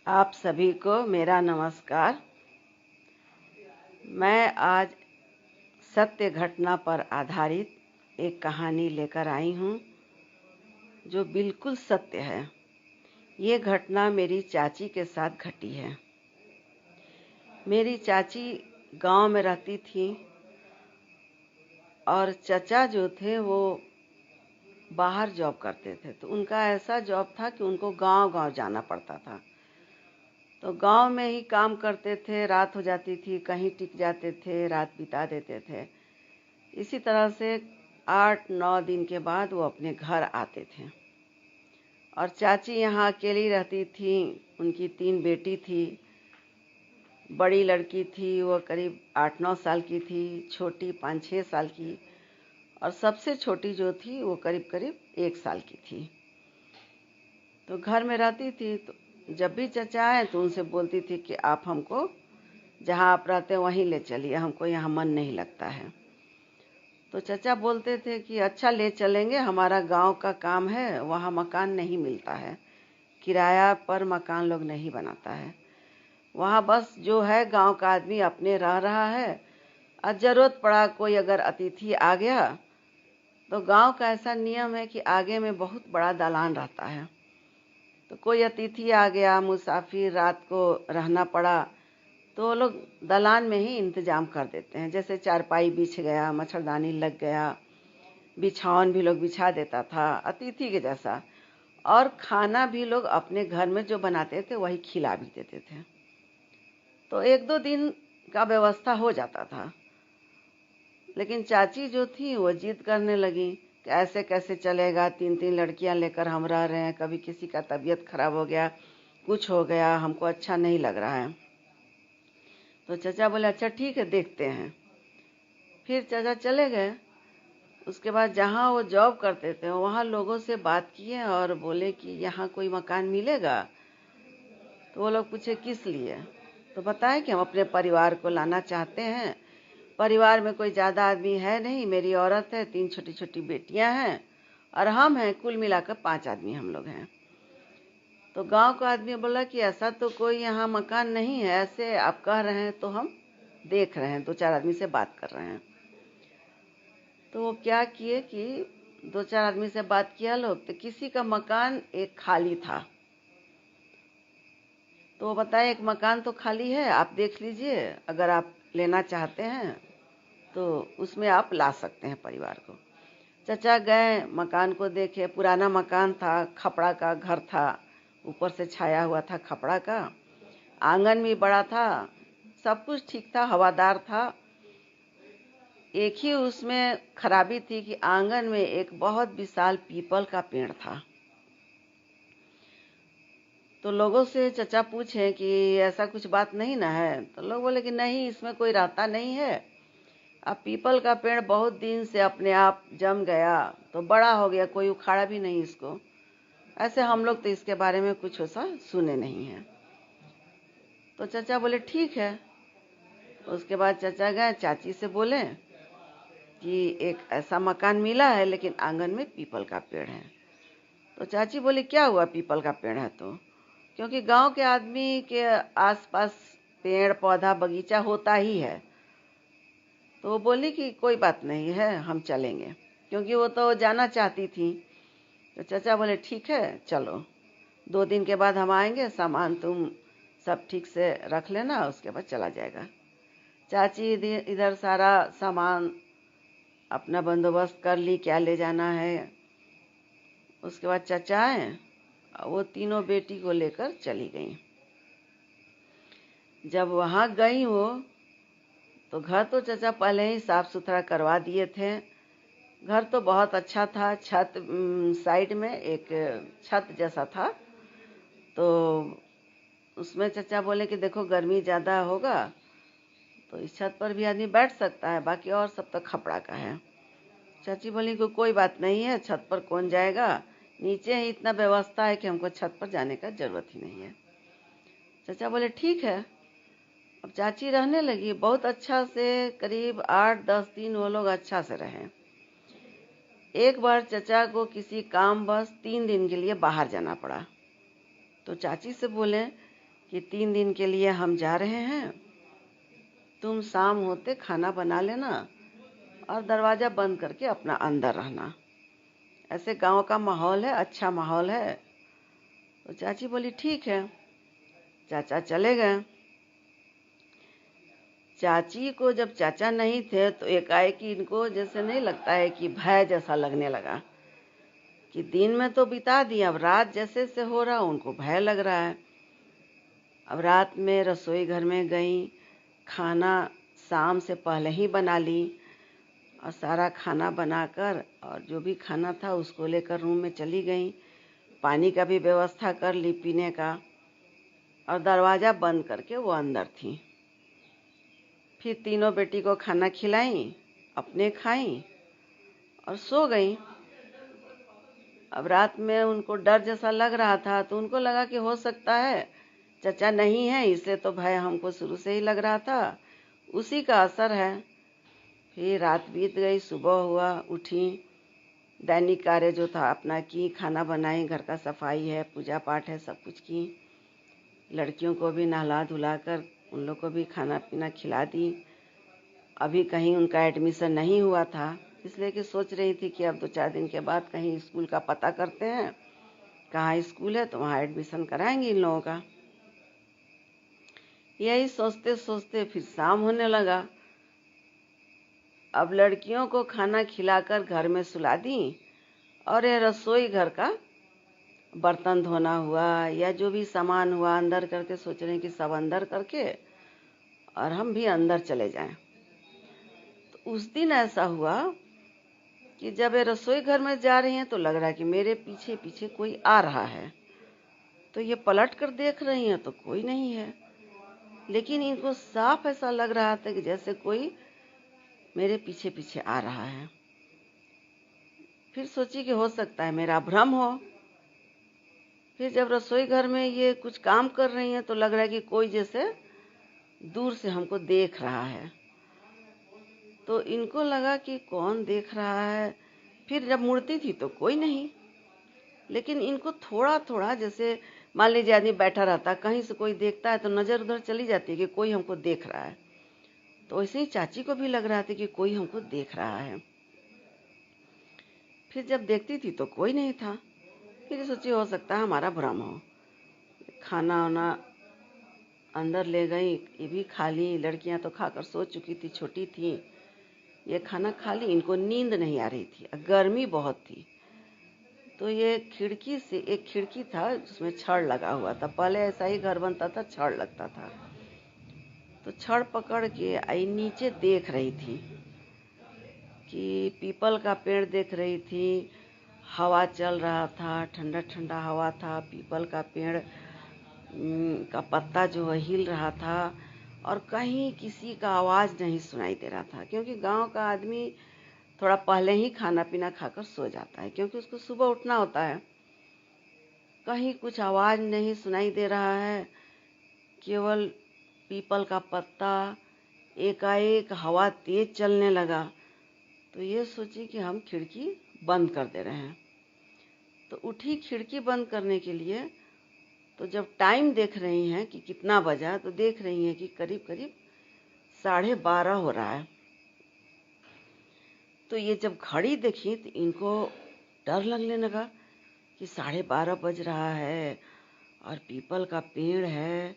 आप सभी को मेरा नमस्कार। मैं आज सत्य घटना पर आधारित एक कहानी लेकर आई हूँ जो बिल्कुल सत्य है। ये घटना मेरी चाची के साथ घटी है। मेरी चाची गांव में रहती थी और चचा जो थे वो बाहर जॉब करते थे, तो उनका ऐसा जॉब था कि उनको गांव-गांव जाना पड़ता था। तो गांव में ही काम करते थे, रात हो जाती थी, कहीं टिक जाते थे, रात बिता देते थे। इसी तरह से 8-9 दिन के बाद वो अपने घर आते थे। और चाची यहाँ अकेली रहती थी। उनकी 3 बेटी थी। बड़ी लड़की थी, वो करीब 8-9 साल की थी, छोटी 5-6 साल की, और सबसे छोटी जो थी वो करीब-करीब 1 साल की थी। तो घर में रहती थी, तो जब भी चचा आए तो उनसे बोलती थी कि आप हमको जहाँ आप रहते हैं वहीं ले चलिए, हमको यहाँ मन नहीं लगता है। तो चचा बोलते थे कि अच्छा ले चलेंगे, हमारा गांव का काम है, वहाँ मकान नहीं मिलता है, किराया पर मकान लोग नहीं बनाता है, वहाँ बस जो है गांव का आदमी अपने रह रहा है। और ज़रूरत पड़ा कोई अगर अतिथि आ गया तो गांव का ऐसा नियम है कि आगे में बहुत बड़ा दालान रहता है। तो कोई अतिथि आ गया, मुसाफिर, रात को रहना पड़ा, तो वो लोग दालान में ही इंतजाम कर देते हैं। जैसे चारपाई बिछ गया, मच्छरदानी लग गया, बिछावन भी लोग बिछा देता था अतिथि के जैसा। और खाना भी लोग अपने घर में जो बनाते थे वही खिला भी देते थे। तो 1-2 दिन का व्यवस्था हो जाता था। लेकिन चाची जो थी वो जिद करने लगी कि ऐसे कैसे चलेगा, 3-3 लड़कियां लेकर हम रह रहे हैं, कभी किसी का तबीयत खराब हो गया, कुछ हो गया, हमको अच्छा नहीं लग रहा है। तो चाचा बोले अच्छा ठीक है, देखते हैं। फिर चाचा चले गए। उसके बाद जहाँ वो जॉब करते थे वहाँ लोगों से बात किए और बोले कि यहाँ कोई मकान मिलेगा। तो वो लोग पूछे किस लिए। तो बताए कि हम अपने परिवार को लाना चाहते हैं, परिवार में कोई ज़्यादा आदमी है नहीं, मेरी औरत है, 3 छोटी छोटी बेटियां हैं और हम हैं, कुल मिलाकर 5 आदमी हम लोग हैं। तो गांव का आदमी बोला कि ऐसा तो कोई यहाँ मकान नहीं है, ऐसे आप कह रहे हैं तो हम देख रहे हैं, 2-4 आदमी से बात कर रहे हैं। तो वो क्या किए कि 2-4 आदमी से बात किया लोग, तो किसी का मकान एक खाली था। तो वो बताए एक मकान तो खाली है, आप देख लीजिए, अगर आप लेना चाहते हैं तो उसमें आप ला सकते हैं परिवार को। चचा गए, मकान को देखे। पुराना मकान था, खपड़ा का घर था, ऊपर से छाया हुआ था खपड़ा का। आंगन भी बड़ा था, सब कुछ ठीक था, हवादार था। एक ही उसमें खराबी थी कि आंगन में एक बहुत विशाल पीपल का पेड़ था। तो लोगों से चचा पूछे कि ऐसा कुछ बात नहीं ना है। तो लोग बोले कि नहीं, इसमें कोई रहता नहीं है। अब पीपल का पेड़ बहुत दिन से अपने आप जम गया, तो बड़ा हो गया, कोई उखाड़ा भी नहीं इसको। ऐसे हम लोग तो इसके बारे में कुछ ऐसा सुने नहीं है। तो चचा बोले ठीक है। उसके बाद चचा गए, चाची से बोले कि एक ऐसा मकान मिला है लेकिन आंगन में पीपल का पेड़ है। तो चाची बोली क्या हुआ, पीपल का पेड़ है तो? क्योंकि गांव के आदमी के आसपास पेड़ पौधा बगीचा होता ही है। तो वो बोली कि कोई बात नहीं है, हम चलेंगे, क्योंकि वो तो जाना चाहती थी। तो चाचा बोले ठीक है चलो, 2 दिन के बाद हम आएंगे, सामान तुम सब ठीक से रख लेना, उसके बाद चला जाएगा। चाची इधर सारा सामान अपना बंदोबस्त कर ली, क्या ले जाना है। उसके बाद चाचा आए, वो तीनों बेटी को लेकर चली गई। जब वहाँ गई वो, तो घर तो चाचा पहले ही साफ सुथरा करवा दिए थे। घर तो बहुत अच्छा था। छत साइड में एक छत जैसा था, तो उसमें चचा बोले कि देखो गर्मी ज़्यादा होगा तो इस छत पर भी आदमी बैठ सकता है, बाकी और सब तो खपड़ा का है। चाची बोली कि कोई बात नहीं है, छत पर कौन जाएगा, नीचे ही इतना व्यवस्था है कि हमको छत पर जाने का जरूरत ही नहीं है। चाचा बोले ठीक है। अब चाची रहने लगी बहुत अच्छा से, करीब 8-10 दिन वो लोग अच्छा से रहे। एक बार चचा को किसी काम बस 3 दिन के लिए बाहर जाना पड़ा। तो चाची से बोले कि 3 दिन के लिए हम जा रहे हैं, तुम शाम होते खाना बना लेना और दरवाज़ा बंद करके अपना अंदर रहना। ऐसे गांव का माहौल है, अच्छा माहौल है। तो चाची बोली ठीक है। चाचा चले गए। चाची को जब चाचा नहीं थे तो एकाएक इनको जैसे नहीं लगता है कि भय जैसा लगने लगा कि दिन में तो बिता दिया, अब रात जैसे से हो रहा उनको भय लग रहा है। अब रात में रसोई घर में गई, खाना शाम से पहले ही बना ली और सारा खाना बनाकर और जो भी खाना था उसको लेकर रूम में चली गई। पानी का भी व्यवस्था कर ली पीने का, और दरवाज़ा बंद करके वो अंदर थी। फिर तीनों बेटी को खाना खिलाई, अपने खाई और सो गई। अब रात में उनको डर जैसा लग रहा था तो उनको लगा कि हो सकता है चाचा नहीं है, इसलिए तो भय हमको शुरू से ही लग रहा था, उसी का असर है। फिर रात बीत गई, सुबह हुआ, उठी, दैनिक कार्य जो था अपना की, खाना बनाई, घर का सफाई है, पूजा पाठ है, सब कुछ की। लड़कियों को भी नहला धुला कर उन लोग को भी खाना पीना खिला दी। अभी कहीं उनका एडमिशन नहीं हुआ था, इसलिए कि सोच रही थी कि अब 2-4 दिन के बाद कहीं स्कूल का पता करते हैं, कहाँ स्कूल है तो वहाँ एडमिशन कराएंगे इन लोगों का। यही सोचते सोचते फिर शाम होने लगा। अब लड़कियों को खाना खिलाकर घर में सुला दी और ये रसोई घर का बर्तन धोना हुआ या जो भी सामान हुआ अंदर करके सोच रहे हैं कि सब अंदर करके और हम भी अंदर चले जाएं। तो उस दिन ऐसा हुआ कि जब ये रसोई घर में जा रही हैं तो लग रहा है कि मेरे पीछे पीछे कोई आ रहा है। तो ये पलट कर देख रही हैं तो कोई नहीं है, लेकिन इनको साफ ऐसा लग रहा था कि जैसे कोई मेरे पीछे पीछे आ रहा है। फिर सोची कि हो सकता है मेरा भ्रम हो। फिर जब रसोई घर में ये कुछ काम कर रही हैं तो लग रहा है कि कोई जैसे दूर से हमको देख रहा है। तो इनको लगा कि कौन देख रहा है। फिर जब मुड़ती थी तो कोई नहीं, लेकिन इनको थोड़ा थोड़ा जैसे मान लीजिए आदमी बैठा रहता, कहीं से कोई देखता है तो नज़र उधर चली जाती है कि कोई हमको देख रहा है। तो वैसे ही चाची को भी लग रहा था कि कोई हमको देख रहा है। फिर जब देखती थी तो कोई नहीं था। फिर सोची हो सकता है हमारा भ्रम हो। खाना वाना अंदर ले गई, ये भी खा ली। लड़कियां तो खाकर सो चुकी थी, छोटी थी। ये खाना खा ली, इनको नींद नहीं आ रही थी, गर्मी बहुत थी। तो ये खिड़की से, एक खिड़की था जिसमें छड़ लगा हुआ था, पहले ऐसा ही घर बनता था, छड़ लगता था। तो छड़ पकड़ के आई नीचे देख रही थी कि पीपल का पेड़ देख रही थी। हवा चल रहा था, ठंडा ठंडा हवा था, पीपल का पेड़ का पत्ता जो है हिल रहा था और कहीं किसी का आवाज़ नहीं सुनाई दे रहा था, क्योंकि गांव का आदमी थोड़ा पहले ही खाना पीना खाकर सो जाता है, क्योंकि उसको सुबह उठना होता है। कहीं कुछ आवाज़ नहीं सुनाई दे रहा है, केवल पीपल का पत्ता। एकाएक हवा तेज चलने लगा तो ये सोची कि हम खिड़की बंद कर दे रहे हैं। तो उठी खिड़की बंद करने के लिए, तो जब टाइम देख रही हैं कि कितना बजा, तो देख रही हैं कि करीब करीब 12:30 हो रहा है। तो ये जब घड़ी देखी तो इनको डर लगने लगा कि 12:30 बज रहा है और पीपल का पेड़ है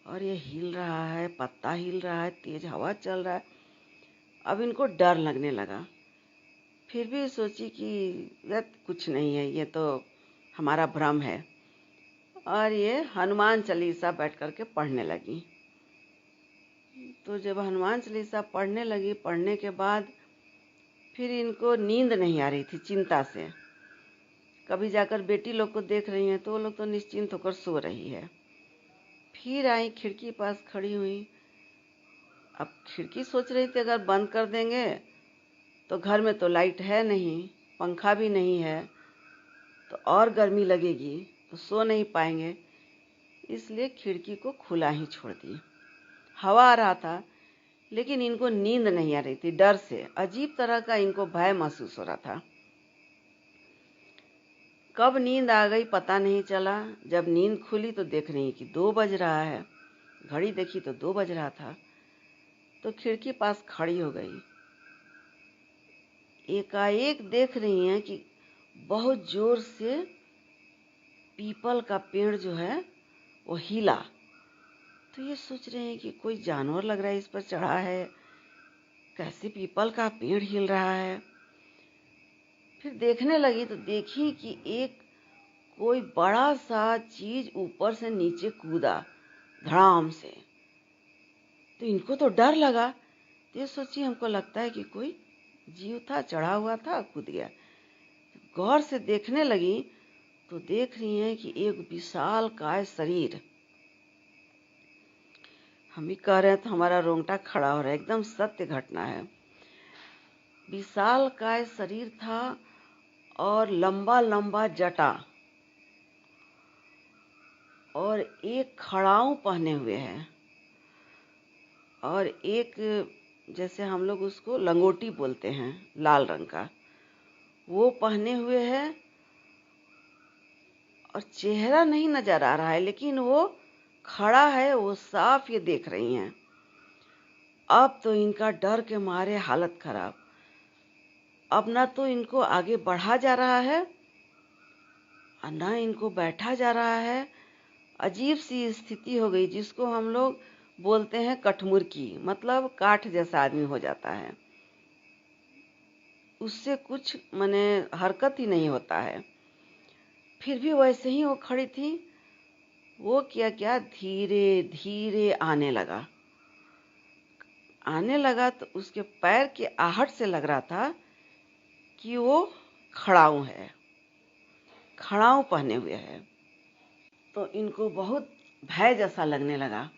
और ये हिल रहा है, पत्ता हिल रहा है, तेज हवा चल रहा है। अब इनको डर लगने लगा। फिर भी सोची कि कुछ नहीं है, ये तो हमारा भ्रम है। और ये हनुमान चालीसा बैठ करके पढ़ने लगी। तो जब हनुमान चालीसा पढ़ने लगी, पढ़ने के बाद फिर इनको नींद नहीं आ रही थी चिंता से। कभी जाकर बेटी लोग को देख रही हैं तो वो लोग तो निश्चिंत होकर सो रही है। फिर आई, खिड़की पास खड़ी हुई। अब खिड़की सोच रही थी अगर बंद कर देंगे तो घर में तो लाइट है नहीं, पंखा भी नहीं है, तो और गर्मी लगेगी, तो सो नहीं पाएंगे। इसलिए खिड़की को खुला ही छोड़ दी। हवा आ रहा था लेकिन इनको नींद नहीं आ रही थी, डर से अजीब तरह का इनको भय महसूस हो रहा था। कब नींद आ गई पता नहीं चला। जब नींद खुली तो देख रही कि 2 बज रहा है। घड़ी देखी तो 2 बज रहा था। तो खिड़की पास खड़ी हो गई। एकाएक देख रही हैं कि बहुत जोर से पीपल का पेड़ जो है वो हिला। तो ये सोच रहे हैं कि कोई जानवर लग रहा है इस पर चढ़ा है, कैसे पीपल का पेड़ हिल रहा है। फिर देखने लगी तो देखी कि एक कोई बड़ा सा चीज ऊपर से नीचे कूदा धड़ाम से। तो इनको तो डर लगा। तो ये सोची हमको लगता है कि कोई जीव था, चढ़ा हुआ था, कूद गया। गौर से देखने लगी तो देख रही हैं कि एक विशालकाय शरीर। हम भी कह रहे हैं तो हमारा रोंगटा खड़ा हो रहा है, एकदम सत्य घटना है। विशालकाय शरीर था और लंबा लंबा जटा, और एक खड़ाऊ पहने हुए है, और एक जैसे हम लोग उसको लंगोटी बोलते हैं लाल रंग का, वो पहने हुए है। और चेहरा नहीं नजर आ रहा है, लेकिन वो खड़ा है, वो साफ ये देख रही हैं। अब तो इनका डर के मारे हालत खराब। अब ना तो इनको आगे बढ़ा जा रहा है और ना इनको बैठा जा रहा है। अजीब सी स्थिति हो गई, जिसको हम लोग बोलते हैं कठमुर्की, मतलब काठ जैसा आदमी हो जाता है। उससे कुछ माने हरकत ही नहीं होता है। फिर भी वैसे ही वो खड़ी थी। वो क्या धीरे धीरे आने लगा तो उसके पैर के आहट से लग रहा था कि वो खड़ाऊ है, खड़ाऊ पहने हुए है। तो इनको बहुत भय जैसा लगने लगा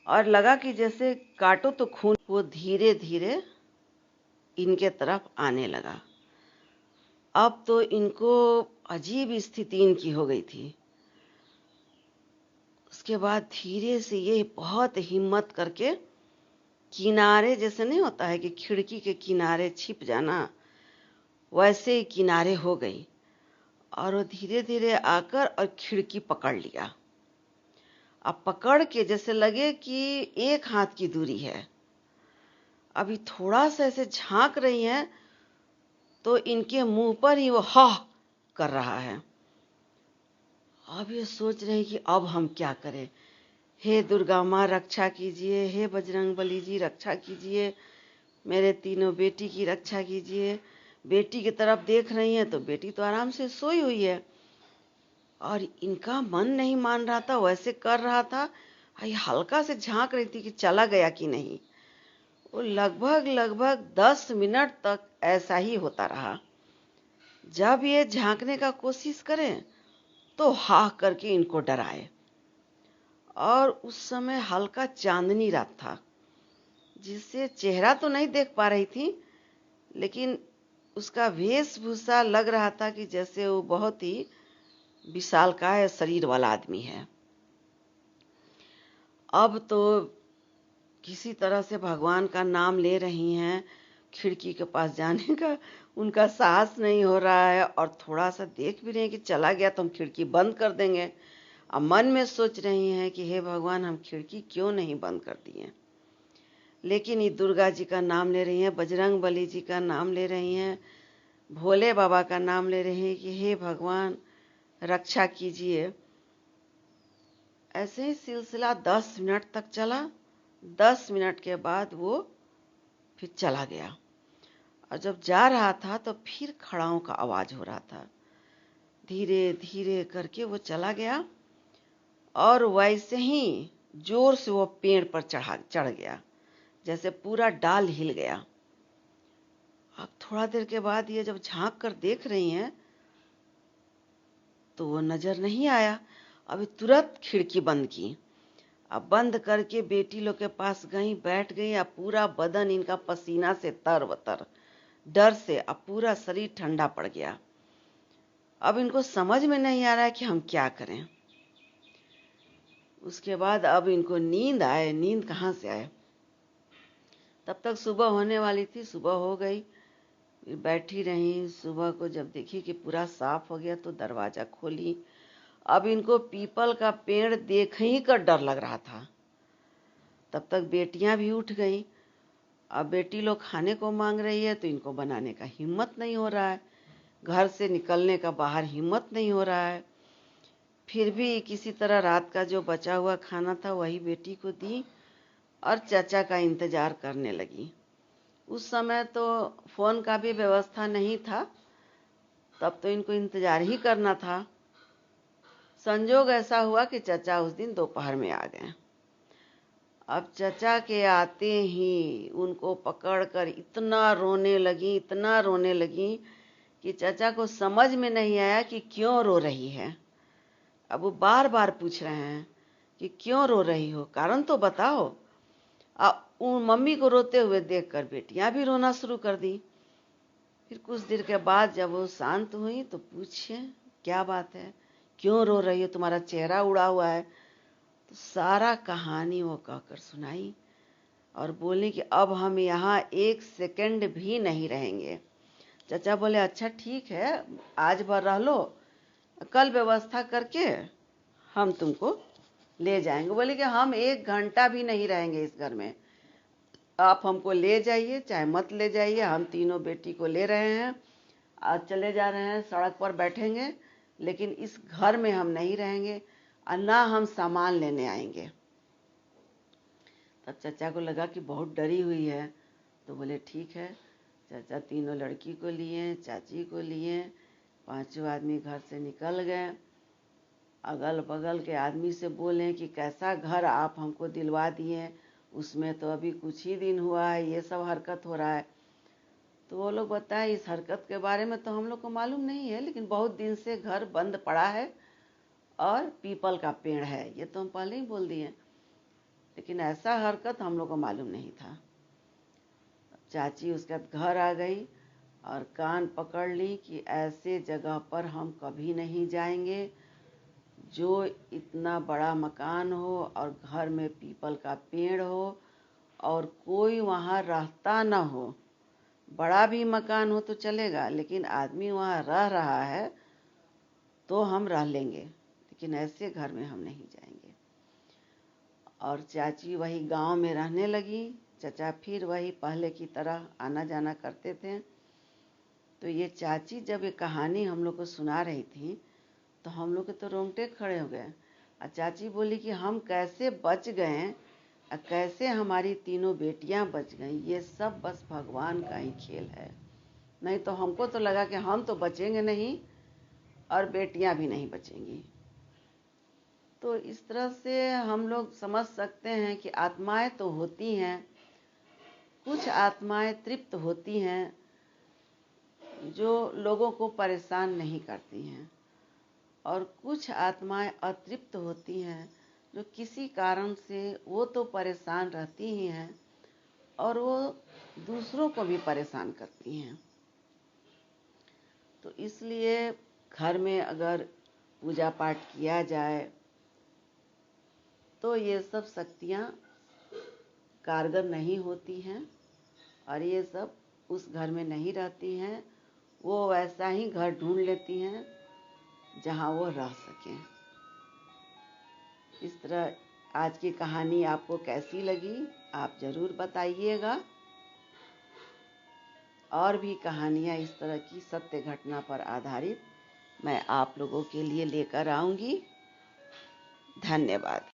और लगा कि जैसे काटो तो खून। वो धीरे धीरे इनके तरफ आने लगा। अब तो इनको अजीब स्थिति इनकी हो गई थी। उसके बाद धीरे से ये बहुत हिम्मत करके किनारे, जैसे नहीं होता है कि खिड़की के किनारे छिप जाना, वैसे ही किनारे हो गई। और वो धीरे धीरे आकर और खिड़की पकड़ लिया। अब पकड़ के जैसे लगे कि एक हाथ की दूरी है। अभी थोड़ा सा ऐसे झांक रही हैं तो इनके मुंह पर ही वो हा कर रहा है। अब ये सोच रहे हैं कि अब हम क्या करें। हे दुर्गा माँ रक्षा कीजिए, हे बजरंग बली जी रक्षा कीजिए, मेरे तीनों बेटी की रक्षा कीजिए। बेटी की तरफ देख रही हैं तो बेटी तो आराम से सोई हुई है और इनका मन नहीं मान रहा था, वैसे कर रहा था। ये हल्का से झांक रही थी कि चला गया कि नहीं। वो लगभग 10 मिनट तक ऐसा ही होता रहा। जब ये झांकने का कोशिश करें तो हा करके इनको डराए। और उस समय हल्का चांदनी रात था, जिससे चेहरा तो नहीं देख पा रही थी, लेकिन उसका वेशभूषा लग रहा था कि जैसे वो बहुत ही विशालकाय शरीर वाला आदमी है। अब तो किसी तरह से भगवान का नाम ले रही हैं। खिड़की के पास जाने का उनका साहस नहीं हो रहा है और थोड़ा सा देख भी रहे हैं कि चला गया तो हम खिड़की बंद कर देंगे। अब मन में सोच रही हैं कि हे भगवान, हम खिड़की क्यों नहीं बंद कर दिए। लेकिन ये दुर्गा जी का नाम ले रही हैं, बजरंग बली जी का नाम ले रही हैं, भोले बाबा का नाम ले रही हैं कि हे भगवान रक्षा कीजिए। ऐसे ही सिलसिला 10 मिनट तक चला। 10 मिनट के बाद वो फिर चला गया। और जब जा रहा था तो फिर खड़ाओं का आवाज हो रहा था। धीरे धीरे करके वो चला गया और वैसे ही जोर से वो पेड़ पर चढ़ गया, जैसे पूरा डाल हिल गया। अब थोड़ा देर के बाद ये जब झांक कर देख रही हैं तो वो नजर नहीं आया। अभी तुरंत खिड़की बंद की। अब बंद करके बेटी लोग के पास गई, बैठ गई। अब पूरा बदन इनका पसीना से तरबतर, डर से अब पूरा शरीर ठंडा पड़ गया। अब इनको समझ में नहीं आ रहा है कि हम क्या करें। उसके बाद अब इनको नींद आए। नींद कहाँ से आए। तब तक सुबह होने वाली थी। सुबह हो गई। फिर बैठी रही। सुबह को जब देखी कि पूरा साफ हो गया तो दरवाज़ा खोली। अब इनको पीपल का पेड़ देख ही कर डर लग रहा था। तब तक बेटियां भी उठ गईं। अब बेटी लोग खाने को मांग रही है तो इनको बनाने का हिम्मत नहीं हो रहा है, घर से निकलने का बाहर हिम्मत नहीं हो रहा है। फिर भी किसी तरह रात का जो बचा हुआ खाना था वही बेटी को दी और चाचा का इंतजार करने लगी। उस समय तो फ़ोन का भी व्यवस्था नहीं था, तब तो इनको इंतजार ही करना था। संजोग ऐसा हुआ कि चाचा उस दिन दोपहर में आ गए। अब चाचा के आते ही उनको पकड़कर इतना रोने लगी कि चाचा को समझ में नहीं आया कि क्यों रो रही है। अब वो बार बार पूछ रहे हैं कि क्यों रो रही हो, कारण तो बताओ। अब उन मम्मी को रोते हुए देखकर बेटियां भी रोना शुरू कर दी। फिर कुछ देर के बाद जब वो शांत हुई तो पूछे क्या बात है, क्यों रो रही हो, तुम्हारा चेहरा उड़ा हुआ है। तो सारा कहानी वो कहकर सुनाई और बोली कि अब हम यहाँ 1 सेकंड भी नहीं रहेंगे। चाचा बोले अच्छा ठीक है, आज भर रह लो, कल व्यवस्था करके हम तुमको ले जाएंगे। बोले कि हम 1 घंटा भी नहीं रहेंगे इस घर में, आप हमको ले जाइए चाहे मत ले जाइए, हम तीनों बेटी को ले रहे हैं, आज चले जा रहे हैं, सड़क पर बैठेंगे, लेकिन इस घर में हम नहीं रहेंगे और ना हम सामान लेने आएंगे। तब चाचा को लगा कि बहुत डरी हुई है, तो बोले ठीक है। चाचा तीनों लड़की को लिए, चाची को लिए, पांचों आदमी घर से निकल गए। अगल बगल के आदमी से बोले कि कैसा घर आप हमको दिलवा दिए, उसमें तो अभी कुछ ही दिन हुआ है, ये सब हरकत हो रहा है। तो वो लोग बताए इस हरकत के बारे में तो हम लोग को मालूम नहीं है, लेकिन बहुत दिन से घर बंद पड़ा है और पीपल का पेड़ है, ये तो हम पहले ही बोल दिए, लेकिन ऐसा हरकत हम लोग को मालूम नहीं था। चाची उसके बाद घर आ गई और कान पकड़ ली कि ऐसे जगह पर हम कभी नहीं जाएंगे जो इतना बड़ा मकान हो और घर में पीपल का पेड़ हो और कोई वहाँ रहता न हो। बड़ा भी मकान हो तो चलेगा, लेकिन आदमी वहाँ रह रहा है तो हम रह लेंगे, लेकिन ऐसे घर में हम नहीं जाएंगे। और चाची वही गांव में रहने लगी। चाचा फिर वही पहले की तरह आना जाना करते थे। तो ये चाची जब ये कहानी हम लोग को सुना रही थी तो हम लोग के तो रोंगटे खड़े हो गए। और चाची बोली कि हम कैसे बच गए और कैसे हमारी तीनों बेटियां बच गईं, ये सब बस भगवान का ही खेल है। नहीं तो हमको तो लगा कि हम तो बचेंगे नहीं और बेटियां भी नहीं बचेंगी। तो इस तरह से हम लोग समझ सकते हैं कि आत्माएं तो होती हैं, कुछ आत्माएं तृप्त होती हैं जो लोगों को परेशान नहीं करती हैं, और कुछ आत्माएं अतृप्त होती हैं जो किसी कारण से वो तो परेशान रहती ही हैं और वो दूसरों को भी परेशान करती हैं। तो इसलिए घर में अगर पूजा पाठ किया जाए तो ये सब शक्तियाँ कारगर नहीं होती हैं और ये सब उस घर में नहीं रहती हैं। वो वैसा ही घर ढूंढ लेती हैं जहाँ वो रह सकें। इस तरह आज की कहानी आपको कैसी लगी आप ज़रूर बताइएगा। और भी कहानियाँ इस तरह की सत्य घटना पर आधारित मैं आप लोगों के लिए लेकर आऊँगी। धन्यवाद।